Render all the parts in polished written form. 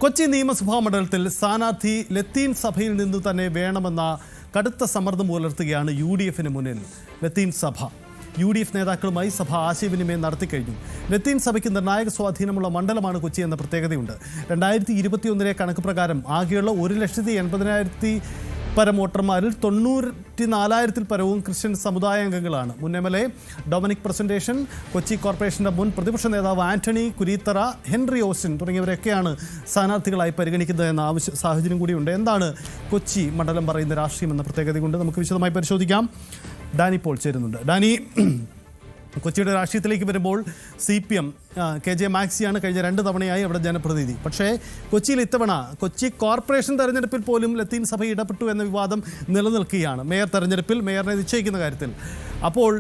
കൊച്ചി നിയമസഭാ മണ്ഡലത്തിൽ സ്ഥാനാർത്ഥി ലത്തീൻ സഭയിൽ നിന്ന് തന്നെ വേണമെന്ന കടുത്ത സമ്മർദ്ദം പുലർത്തുകയാണ് UDFന് മുന്നിൽ ലത്തീൻ സഭ. UDF നേതാക്കളുമായി സഭ ആശയവിനിമയം നടത്തിക്കഴിഞ്ഞു. ലത്തീൻ സഭയ്ക്ക് നിർണായക സ്വാധീനമുള്ള മണ്ഡലമാണ് കൊച്ചി എന്ന പ്രത്യേകതയുണ്ട്. 2021 കണക്ക് പ്രകാരം ആകെയുള്ള 1,80,000 പരം വോട്ടർമാരിൽ 94,000 പരവും ക്രിസ്ത്യൻ സമുദായാംഗങ്ങളാണ്. മുൻ MLA ഡൊമിനിക് പ്രസന്റേഷൻ, കൊച്ചി കോർപ്പറേഷന്റെ മുൻ പ്രതിപക്ഷ നേതാവ് ആന്റണി കുരീത്തറ, ഹെൻറി ഓസ്റ്റിൻ തുടങ്ങിയവരൊക്കെയാണ് സ്ഥാനാർത്ഥികളായി പരിഗണിക്കുന്നത് എന്ന സാഹചര്യം കൂടിയുണ്ട്. എന്താണ് കൊച്ചി മണ്ഡലം പറയുന്ന രാഷ്ട്രീയം എന്ന പ്രത്യേകത കൊണ്ട് നമുക്ക് വിശദമായി പരിശോധിക്കാം. ഡാനി പോൾ ചേരുന്നുണ്ട്. ഡാനി, കൊച്ചിയുടെ രാഷ്ട്രീയത്തിലേക്ക് വരുമ്പോൾ CPM KJ മാക്സിയാണ് കഴിഞ്ഞ 2 തവണയായി അവിടെ ജനപ്രതിനിധി. പക്ഷേ കൊച്ചിയിൽ ഇത്തവണ കൊച്ചി കോർപ്പറേഷൻ തെരഞ്ഞെടുപ്പിൽ പോലും ലത്തീൻ സഭ ഇടപെട്ടു എന്ന വിവാദം നിലനിൽക്കുകയാണ്. മേയർ തെരഞ്ഞെടുപ്പിൽ മേയറിനെ നിശ്ചയിക്കുന്ന കാര്യത്തിൽ. അപ്പോൾ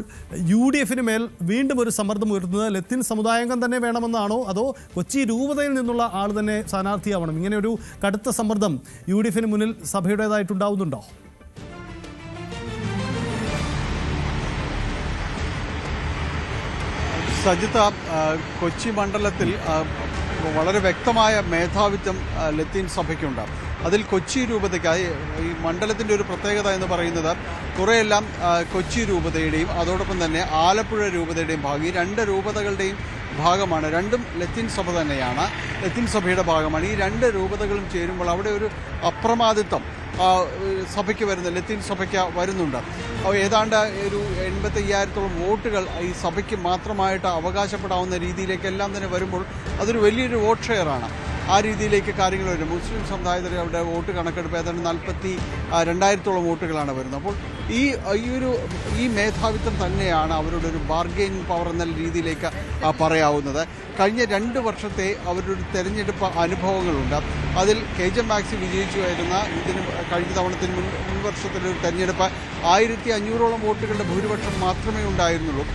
UDFന് മേൽ വീണ്ടും ഒരു സമ്മർദ്ദം ഉയർത്തുന്നത് ലത്തീൻ സമുദായാംഗം തന്നെ വേണമെന്നാണോ, അതോ കൊച്ചി രൂപതയിൽ നിന്നുള്ള ആൾ തന്നെ സ്ഥാനാർത്ഥിയാവണം? ഇങ്ങനെ ഒരു കടുത്ത സമ്മർദ്ദം UDFന് മുന്നിൽ സഭയുടേതായിട്ടുണ്ടാവുന്നുണ്ടോ? സജിത, കൊച്ചി മണ്ഡലത്തിൽ വളരെ വ്യക്തമായ മേധാവിത്വം ലത്തീൻ സഭയ്ക്കുണ്ട്. അതിൽ കൊച്ചി രൂപതയ്ക്ക് ഈ മണ്ഡലത്തിൻ്റെ ഒരു പ്രത്യേകത എന്ന് പറയുന്നത് കുറേയെല്ലാം കൊച്ചി രൂപതയുടെയും അതോടൊപ്പം തന്നെ ആലപ്പുഴ രൂപതയുടെയും ഭാഗം, ഈ 2 രൂപതകളുടെയും ഭാഗമാണ്. രണ്ടും ലത്തീൻ സഭ തന്നെയാണ്, ലത്തീൻ സഭയുടെ ഭാഗമാണ്. ഈ 2 രൂപതകളും ചേരുമ്പോൾ അവിടെ ഒരു അപ്രമാദിത്വം സഭയ്ക്ക് ലത്തീൻ സഭയ്ക്ക് വരുന്നുണ്ട്. ഏതാണ്ട് ഒരു 85,000 വോട്ടുകൾ ഈ സഭയ്ക്ക് മാത്രമായിട്ട് അവകാശപ്പെടാവുന്ന രീതിയിലേക്കെല്ലാം തന്നെ വരുമ്പോൾ അതൊരു വലിയൊരു വോട്ട് ഷെയറാണ്. ആ രീതിയിലേക്ക് കാര്യങ്ങൾ വരും. മുസ്ലിം സമുദായത്തിൽ അവിടെ വോട്ട് കണക്കെടുപ്പ് ഏതാണ്ട് 42,000 വോട്ടുകളാണ് വരുന്നത്. അപ്പോൾ ഈ മേധാവിത്വം തന്നെയാണ് അവരുടെ ഒരു ബാർഗെയിനിങ് പവർ എന്ന രീതിയിലേക്ക് പറയാവുന്നത്. കഴിഞ്ഞ 2 വർഷത്തെ അവരുടെ ഒരു തെരഞ്ഞെടുപ്പ് അനുഭവങ്ങളുണ്ട്. അതിൽ KJ മാക്സി വിജയിച്ചു വരുന്ന കഴിഞ്ഞ തവണത്തിന് മുൻ വർഷത്തിലൊരു തെരഞ്ഞെടുപ്പ് 1,500 വോട്ടുകളുടെ ഭൂരിപക്ഷം മാത്രമേ ഉണ്ടായിരുന്നുള്ളൂ.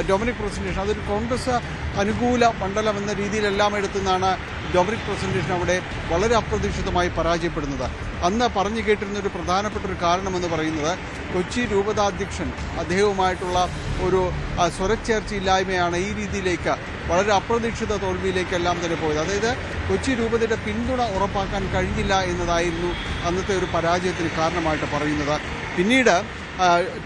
ഡൊമിനിക് പ്രസന്റേഷൻ അതൊരു കോൺഗ്രസ് അനുകൂല മണ്ഡലം എന്ന രീതിയിലെല്ലാം എടുത്തുനിന്നാണ് ഡൊമിനിക് പ്രസന്റേഷൻ അവിടെ വളരെ അപ്രതീക്ഷിതമായി പരാജയപ്പെടുന്നത്. അന്ന് പറഞ്ഞു കേട്ടിരുന്ന ഒരു പ്രധാനപ്പെട്ട ഒരു കാരണമെന്ന് പറയുന്നത് കൊച്ചി രൂപതാധ്യക്ഷൻ അദ്ദേഹവുമായിട്ടുള്ള ഒരു സ്വരച്ചേർച്ചയില്ലായ്മയാണ് ഈ രീതിയിലേക്ക് വളരെ അപ്രതീക്ഷിത തോൽവിയിലേക്കെല്ലാം തന്നെ പോയത്. അതായത് കൊച്ചി രൂപതയുടെ പിന്തുണ ഉറപ്പാക്കാൻ കഴിഞ്ഞില്ല എന്നതായിരുന്നു അന്നത്തെ ഒരു പരാജയത്തിന് കാരണമായിട്ട് പറയുന്നത്. പിന്നീട്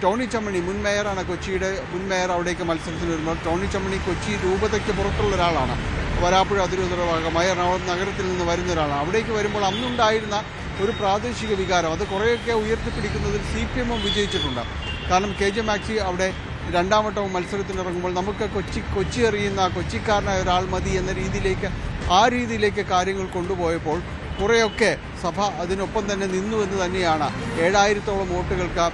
ടോണി ചമ്മണി, മുൻ മേയറാണ്, കൊച്ചിയുടെ മുൻ മേയർ അവിടേക്ക് മത്സരത്തിന് വരുമ്പോൾ ടോണി ചമ്മണി കൊച്ചി രൂപതയ്ക്ക് പുറത്തുള്ള ഒരാളാണ്. വരാപ്പുഴ അതിരൂപതയുടെ ഭാഗമായ എറണാകുളം നഗരത്തിൽ നിന്ന് വരുന്ന ഒരാളാണ്. അവിടേക്ക് വരുമ്പോൾ അന്നുണ്ടായിരുന്ന ഒരു പ്രാദേശിക വികാരം അത് കുറേയൊക്കെ ഉയർത്തിപ്പിടിക്കുന്നതിൽ CPM വിജയിച്ചിട്ടുണ്ട്. കാരണം KJ മാക്സി അവിടെ 2ാം വട്ടവും മത്സരത്തിനിറങ്ങുമ്പോൾ നമുക്ക് കൊച്ചി അറിയുന്ന കൊച്ചിക്കാരനായ ഒരാൾ മതി എന്ന രീതിയിലേക്ക് കാര്യങ്ങൾ കൊണ്ടുപോയപ്പോൾ കുറേയൊക്കെ സഭ അതിനൊപ്പം തന്നെ നിന്നുവെന്ന് തന്നെയാണ് 7,000 വോട്ടുകൾക്ക്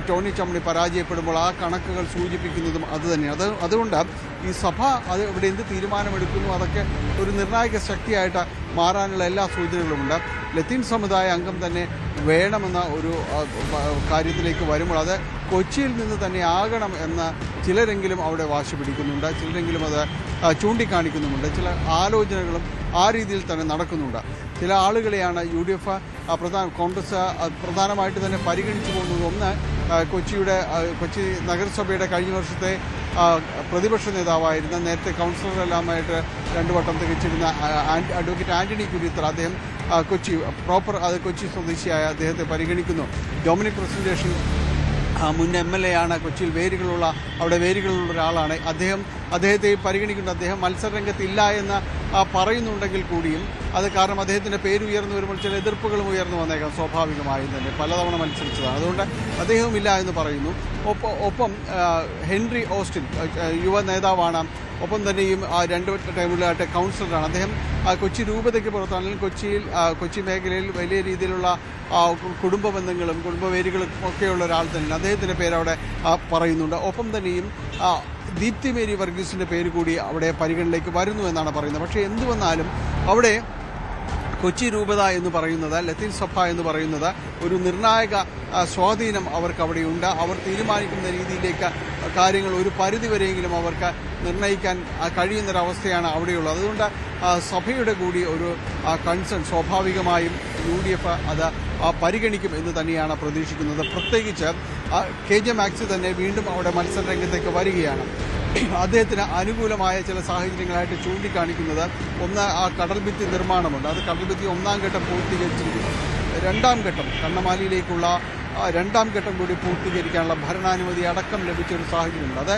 ടോണി ചമ്മണി പരാജയപ്പെടുമ്പോൾ ആ കണക്കുകൾ സൂചിപ്പിക്കുന്നതും അതുതന്നെയാണ്. അതുകൊണ്ട് ഈ സഭ അത് ഇവിടെ എന്ത് തീരുമാനമെടുക്കുന്നു അതൊക്കെ ഒരു നിർണായക ശക്തിയായിട്ട് മാറാനുള്ള എല്ലാ സൂചനകളുമുണ്ട്. ലത്തീൻ സമുദായ അംഗം തന്നെ വേണമെന്ന ഒരു കാര്യത്തിലേക്ക് വരുമ്പോൾ അത് കൊച്ചിയിൽ നിന്ന് തന്നെ ആകണം എന്ന് ചിലരെങ്കിലും അവിടെ വാശി പിടിക്കുന്നുണ്ട്, ചിലരെങ്കിലും അത് ചൂണ്ടിക്കാണിക്കുന്നുമുണ്ട്. ചില ആലോചനകളും ആ രീതിയിൽ തന്നെ നടക്കുന്നുണ്ട്. ചില ആളുകളെയാണ് UDF കോൺഗ്രസ് പ്രധാനമായിട്ട് തന്നെ പരിഗണിച്ചു പോകുന്നത്. ഒന്ന്, കൊച്ചി നഗരസഭയുടെ കഴിഞ്ഞ വർഷത്തെ പ്രതിപക്ഷ നേതാവായിരുന്ന, നേരത്തെ കൗൺസിലറെല്ലാമായിട്ട് 2 വട്ടം തികച്ചിരുന്ന അഡ്വക്കേറ്റ് ആന്റണി കുരീത്തറ, അദ്ദേഹം കൊച്ചി സ്വദേശിയായ അദ്ദേഹത്തെ പരിഗണിക്കുന്നു. ഡൊമിനിക് പ്രസന്റേഷൻ മുൻ MLA ആണ്, കൊച്ചിയിൽ വേരുകളുള്ള ഒരാളാണ്. അദ്ദേഹത്തെ പരിഗണിക്കുന്നത്. അദ്ദേഹം മത്സരരംഗത്തില്ല എന്ന് പറയുന്നുണ്ടെങ്കിൽ കൂടിയും അത് കാരണം അദ്ദേഹത്തിൻ്റെ പേര് ഉയർന്നു വരുമ്പോൾ ചില എതിർപ്പുകളും ഉയർന്നു വന്നേക്കാം. സ്വാഭാവികമായും തന്നെ പലതവണ മത്സരിച്ചതാണ്, അതുകൊണ്ട് അദ്ദേഹവുമില്ല എന്ന് പറയുന്നു. ഒപ്പം ഹെൻറി ഓസ്റ്റിൻ യുവ നേതാവാണ്. ഒപ്പം തന്നെയും 2 ടൈമിലായിട്ട് കൗൺസിലറാണ്. അദ്ദേഹം കൊച്ചി രൂപതയ്ക്ക് പുറത്താണെങ്കിലും കൊച്ചി മേഖലയിൽ വലിയ രീതിയിലുള്ള കുടുംബ ബന്ധങ്ങളും കുടുംബവേരുകളും ഒക്കെയുള്ള ഒരാൾ തന്നെയാണ്. അദ്ദേഹത്തിൻ്റെ പേര് അവിടെ പറയുന്നുണ്ട്. ഒപ്പം തന്നെയും ദീപ്തി മേരി വർഗീസിൻ്റെ പേര് കൂടി അവിടെ പരിഗണനയിലേക്ക് വരുന്നു എന്നാണ് പറയുന്നത്. പക്ഷേ എന്തു വന്നാലും അവിടെ കൊച്ചി രൂപത എന്ന് പറയുന്നത്, ലത്തീൻ സഭ എന്ന് പറയുന്നത് ഒരു നിർണായക സ്വാധീനം അവർക്ക് അവിടെയുണ്ട്. അവർ തീരുമാനിക്കുന്ന രീതിയിലേക്ക് കാര്യങ്ങൾ ഒരു പരിധിവരെയെങ്കിലും അവർക്ക് നിർണ്ണയിക്കാൻ കഴിയുന്നൊരവസ്ഥയാണ് അവിടെയുള്ളത്. അതുകൊണ്ട് സഭയുടെ കൂടി ഒരു കൺസേൺ സ്വാഭാവികമായും UDF അത് പരിഗണിക്കും എന്ന് തന്നെയാണ് പ്രതീക്ഷിക്കുന്നത്. പ്രത്യേകിച്ച് KJ മാക്സി തന്നെ വീണ്ടും അവിടെ മത്സരരംഗത്തേക്ക് വരികയാണ്. അദ്ദേഹത്തിന് അനുകൂലമായ ചില സാഹചര്യങ്ങളായിട്ട് ചൂണ്ടിക്കാണിക്കുന്നത് ഒന്ന്, ആ കടൽഭിത്തി നിർമ്മാണമുണ്ട്. അത് കടൽഭിത്തി 1ാം ഘട്ടം പൂർത്തീകരിച്ചിരിക്കുന്നു. 2ാം ഘട്ടം കണ്ണമാലിയിലേക്കുള്ള 2ാം ഘട്ടം കൂടി പൂർത്തീകരിക്കാനുള്ള ഭരണാനുമതി അടക്കം ലഭിച്ചൊരു സാഹചര്യമുണ്ട്. അത്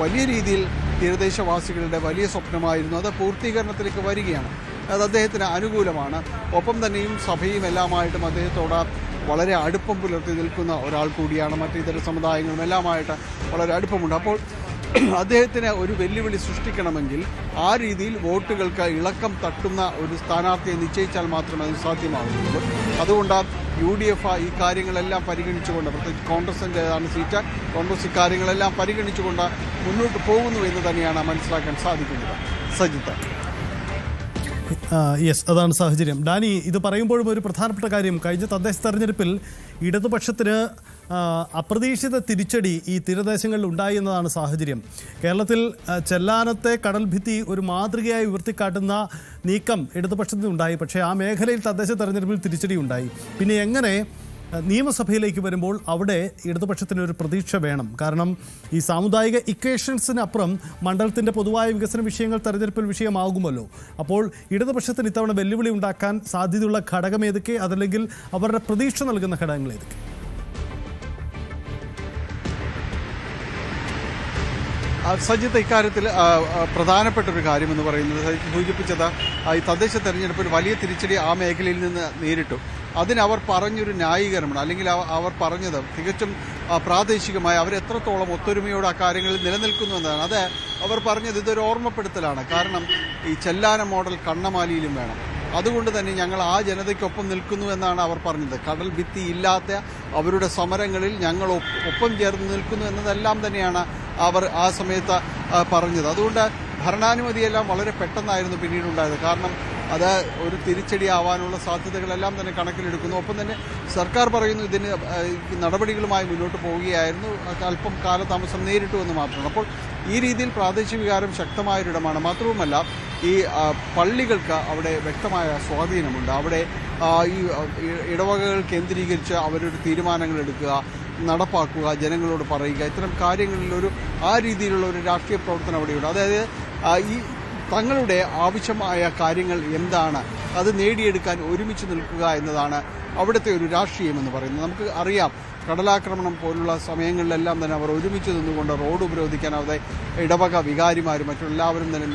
വലിയ രീതിയിൽ തീരദേശവാസികളുടെ വലിയ സ്വപ്നമായിരുന്നു. അത് പൂർത്തീകരണത്തിലേക്ക് വരികയാണ്. അത് അദ്ദേഹത്തിന് അനുകൂലമാണ്. ഒപ്പം തന്നെയും സഭയും എല്ലാമായിട്ടും അദ്ദേഹത്തോട് വളരെ അടുപ്പം പുലർത്തി നിൽക്കുന്ന ഒരാൾ കൂടിയാണ്. മറ്റിതര സമുദായങ്ങളും എല്ലാമായിട്ട് വളരെ അടുപ്പമുണ്ട്. അപ്പോൾ അദ്ദേഹത്തിന് ഒരു വെല്ലുവിളി സൃഷ്ടിക്കണമെങ്കിൽ ആ രീതിയിൽ വോട്ടുകൾക്ക് ഇളക്കം തട്ടുന്ന ഒരു സ്ഥാനാർത്ഥിയെ നിശ്ചയിച്ചാൽ മാത്രമേ അത് സാധ്യമാകുന്നുള്ളൂ. അതുകൊണ്ട് UDF ഈ കാര്യങ്ങളെല്ലാം പരിഗണിച്ചുകൊണ്ട്, പ്രത്യേകിച്ച് കോൺഗ്രസിൻ്റെതാണ് സീറ്റ്, കോൺഗ്രസ് ഇക്കാര്യങ്ങളെല്ലാം പരിഗണിച്ചുകൊണ്ട് മുന്നോട്ട് പോകുന്നു എന്ന് തന്നെയാണ് മനസ്സിലാക്കാൻ സാധിക്കുന്നത്. സജിത്ത്. യെസ്, അതാണ് സാഹചര്യം. ഡാനി, ഇത് പറയുമ്പോഴും ഒരു പ്രധാനപ്പെട്ട കാര്യം, കഴിഞ്ഞ തദ്ദേശ തെരഞ്ഞെടുപ്പിൽ ഇടതുപക്ഷത്തിന് അപ്രതീക്ഷിത തിരിച്ചടി ഈ തീരദേശങ്ങളിൽ ഉണ്ടായി എന്നതാണ് സാഹചര്യം. കേരളത്തിൽ ചെല്ലാനത്തെ കടൽഭിത്തി ഒരു മാതൃകയായി ഉയർത്തിക്കാട്ടുന്ന നീക്കം ഇടതുപക്ഷത്തിനുണ്ടായി. പക്ഷേ ആ മേഖലയിൽ തദ്ദേശ തെരഞ്ഞെടുപ്പിൽ തിരിച്ചടി ഉണ്ടായി. പിന്നെ എങ്ങനെ നിയമസഭയിലേക്ക് വരുമ്പോൾ അവിടെ ഇടതുപക്ഷത്തിന് ഒരു പ്രതീക്ഷ വേണം? കാരണം ഈ സാമുദായിക ഇക്വേഷൻസിനപ്പുറം മണ്ഡലത്തിൻ്റെ പൊതുവായ വികസന വിഷയങ്ങൾ തെരഞ്ഞെടുപ്പിൽ വിഷയമാകുമല്ലോ. അപ്പോൾ ഇടതുപക്ഷത്തിന് ഇത്തവണ വെല്ലുവിളി ഉണ്ടാക്കാൻ സാധ്യതയുള്ള ഘടകം ഏതൊക്കെ, അതല്ലെങ്കിൽ അവരുടെ പ്രതീക്ഷ നൽകുന്ന ഘടകങ്ങൾ ഏതൊക്കെ? സജിത്ത്, ഇക്കാര്യത്തിൽ പ്രധാനപ്പെട്ട ഒരു കാര്യമെന്ന് പറയുന്നത് സൂചിപ്പിച്ചത് ഈ തദ്ദേശ തെരഞ്ഞെടുപ്പിൽ വലിയ തിരിച്ചടി ആ മേഖലയിൽ നിന്ന് നേരിട്ടു. അതിനവർ പറഞ്ഞൊരു ന്യായീകരണമാണ്, അല്ലെങ്കിൽ അവർ പറഞ്ഞത് തികച്ചും പ്രാദേശികമായി അവരെത്രത്തോളം ഒത്തൊരുമയോടെ ആ കാര്യങ്ങളിൽ നിലനിൽക്കുന്നു എന്നതാണ്. അത് അവർ പറഞ്ഞത് ഇതൊരു ഓർമ്മപ്പെടുത്തലാണ്. കാരണം ഈ ചെല്ലാന മോഡൽ കണ്ണമാലിയിലും വേണം. അതുകൊണ്ട് തന്നെ ഞങ്ങൾ ആ ജനതയ്ക്കൊപ്പം നിൽക്കുന്നു എന്നാണ് അവർ പറഞ്ഞത്. കടൽ ഭിത്തി ഇല്ലാത്ത അവരുടെ സമരങ്ങളിൽ ഞങ്ങൾ ഒപ്പം ചേർന്ന് നിൽക്കുന്നു എന്നതെല്ലാം തന്നെയാണ് അവർ ആ സമയത്ത് പറഞ്ഞത്. അതുകൊണ്ട് ഭരണാനുമതിയെല്ലാം വളരെ പെട്ടെന്നായിരുന്നു പിന്നീടുണ്ടായത്. കാരണം അത് ഒരു തിരിച്ചടിയാവാനുള്ള സാധ്യതകളെല്ലാം തന്നെ കണക്കിലെടുക്കുന്നു. ഒപ്പം തന്നെ സർക്കാർ പറയുന്നു ഇതിന് നടപടികളുമായി മുന്നോട്ട് പോവുകയായിരുന്നു, അല്പം കാലതാമസം നേരിട്ടു എന്ന് മാത്രമാണ്. അപ്പോൾ ഈ രീതിയിൽ പ്രാദേശിക വികാരം ശക്തമായൊരിടമാണ്. മാത്രവുമല്ല, ഈ പള്ളികൾക്ക് അവിടെ വ്യക്തമായ സ്വാധീനമുണ്ട്. അവിടെ ഈ ഇടവകകൾ കേന്ദ്രീകരിച്ച് അവരൊരു തീരുമാനങ്ങൾ എടുക്കുക, നടപ്പാക്കുക, ജനങ്ങളോട് പറയുക, ഇത്തരം കാര്യങ്ങളിലൊരു ആ രീതിയിലുള്ള ഒരു രാഷ്ട്രീയ പ്രവർത്തനം അവിടെയുണ്ട്. അതായത് ഈ തങ്ങളുടെ ആവശ്യമായ കാര്യങ്ങൾ എന്താണ് അത് നേടിയെടുക്കാൻ ഒരുമിച്ച് നിൽക്കുക എന്നതാണ് അവിടുത്തെ ഒരു രാഷ്ട്രീയം എന്ന് പറയുന്നത്. നമുക്ക് അറിയാം, കടലാക്രമണം പോലുള്ള സമയങ്ങളിലെല്ലാം തന്നെ അവർ ഒരുമിച്ച് നിന്നുകൊണ്ട് റോഡ് ഉപരോധിക്കാൻ ഇടവക വികാരിമാരും മറ്റെല്ലാവരും തന്നെ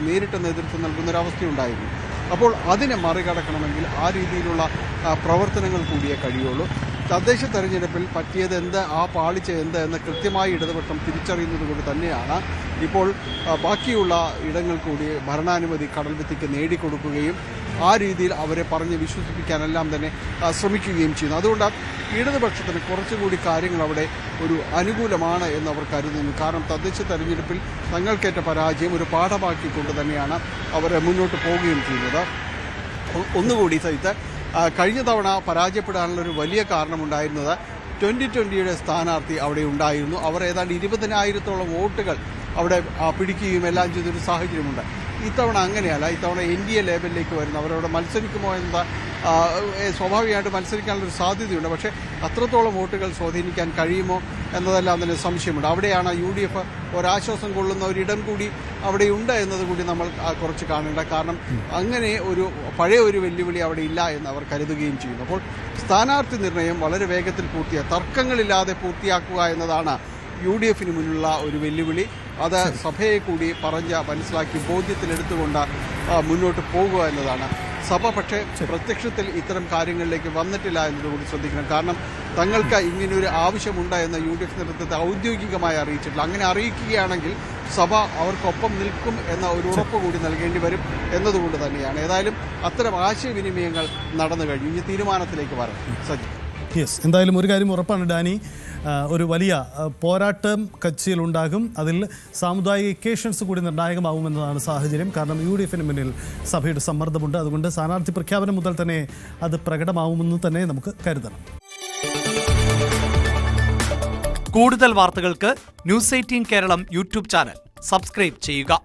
നേരിട്ട് നേതൃത്വം നൽകുന്നൊരവസ്ഥയുണ്ടായിരുന്നു. അപ്പോൾ അതിനെ മറികടക്കണമെങ്കിൽ ആ രീതിയിലുള്ള പ്രവർത്തനങ്ങൾ കൂടിയേ കഴിയുള്ളൂ. തദ്ദേശ തെരഞ്ഞെടുപ്പിൽ പറ്റിയത് എന്ത്, ആ പാളിച്ച എന്ത് എന്ന് കൃത്യമായി ഇടതുപക്ഷം തിരിച്ചറിയുന്നത് കൊണ്ട് തന്നെയാണ് ഇപ്പോൾ ബാക്കിയുള്ള ഇടങ്ങൾ കൂടി ഭരണാനുമതി കടൽഭിത്തിക്ക് നേടിക്കൊടുക്കുകയും ആ രീതിയിൽ അവരെ പറഞ്ഞ് വിശ്വസിപ്പിക്കാനെല്ലാം തന്നെ ശ്രമിക്കുകയും ചെയ്യുന്നു. അതുകൊണ്ട് ഇടതുപക്ഷത്തിന് കുറച്ചുകൂടി കാര്യങ്ങൾ അവിടെ ഒരു അനുകൂലമാണ് എന്ന് അവർ കരുതുന്നു. കാരണം തദ്ദേശ തെരഞ്ഞെടുപ്പിൽ തങ്ങൾക്കേറ്റ പരാജയം ഒരു പാഠമാക്കിക്കൊണ്ട് തന്നെയാണ് അവർ മുന്നോട്ട് പോവുകയും ചെയ്യുന്നത്. ഒന്നുകൂടി സഹിത്ത് കഴിഞ്ഞ തവണ പരാജയപ്പെടാനുള്ളൊരു വലിയ കാരണമുണ്ടായിരുന്നത് 2020 സ്ഥാനാർത്ഥി അവിടെ ഉണ്ടായിരുന്നു. അവർ ഏതാണ്ട് 20,000-ഓളം വോട്ടുകൾ അവിടെ പിടിക്കുകയും എല്ലാം ചെയ്തൊരു സാഹചര്യമുണ്ട്. ഇത്തവണ അങ്ങനെയല്ല. ഇത്തവണ NDA ലേബലിലേക്ക് വരുന്നു. അവരവിടെ മത്സരിക്കുമോ എന്ന സ്വാഭാവികമായിട്ട് മത്സരിക്കാനുള്ളൊരു സാധ്യതയുണ്ട്. പക്ഷേ അത്രത്തോളം വോട്ടുകൾ സ്വാധീനിക്കാൻ കഴിയുമോ എന്നതെല്ലാം തന്നെ സംശയമുണ്ട്. അവിടെയാണ് UDF ഒരാശ്വാസം കൊള്ളുന്ന ഒരിടം കൂടി അവിടെയുണ്ട് എന്നതുകൂടി നമ്മൾ കുറച്ച് കാണേണ്ട. കാരണം അങ്ങനെ ഒരു പഴയ ഒരു വെല്ലുവിളി അവിടെ ഇല്ല എന്ന് അവർ കരുതുകയും ചെയ്യുന്നു. അപ്പോൾ സ്ഥാനാർത്ഥി നിർണയം വളരെ വേഗത്തിൽ തർക്കങ്ങളില്ലാതെ പൂർത്തിയാക്കുക എന്നതാണ് UDFന് മുന്നിലുള്ള ഒരു വെല്ലുവിളി. അത് സഭയെ കൂടി മനസ്സിലാക്കി ബോധ്യത്തിലെടുത്തുകൊണ്ട് മുന്നോട്ട് പോകുക എന്നതാണ്. സഭ പക്ഷേ പ്രത്യക്ഷത്തിൽ ഇത്തരം കാര്യങ്ങളിലേക്ക് വന്നിട്ടില്ല എന്നതുകൂടി ശ്രദ്ധിക്കണം. കാരണം തങ്ങൾക്ക് ഇങ്ങനെയൊരു ആവശ്യമുണ്ട് എന്ന് UDF നേതൃത്വത്തെ ഔദ്യോഗികമായി അറിയിച്ചിട്ടില്ല. അങ്ങനെ അറിയിക്കുകയാണെങ്കിൽ സഭ അവർക്കൊപ്പം നിൽക്കും എന്ന ഒരു ഉറപ്പ് കൂടി നൽകേണ്ടി വരും എന്നതുകൊണ്ട് തന്നെയാണ്. ഏതായാലും അത്തരം ആശയവിനിമയങ്ങൾ നടന്നു കഴിഞ്ഞു. ഇനി തീരുമാനത്തിലേക്ക് വരാം. സജി. യെസ്, എന്തായാലും ഒരു കാര്യം ഉറപ്പാണ് ഡാനി, ഒരു വലിയ പോരാട്ടം കച്ചിയിലുണ്ടാകും. അതിൽ സാമുദായിക ഇക്വേഷൻസ് കൂടി നിർണായകമാകുമെന്നതാണ് സാഹചര്യം. കാരണം UDFന് മുന്നിൽ സഭയുടെ സമ്മർദ്ദമുണ്ട്. അതുകൊണ്ട് സ്ഥാനാർത്ഥി പ്രഖ്യാപനം മുതൽ തന്നെ അത് പ്രകടമാവുമെന്ന് തന്നെ നമുക്ക് കരുതണം. കൂടുതൽ വാർത്തകൾക്ക് News 18 Keralam YouTube channel subscribe ചെയ്യുക.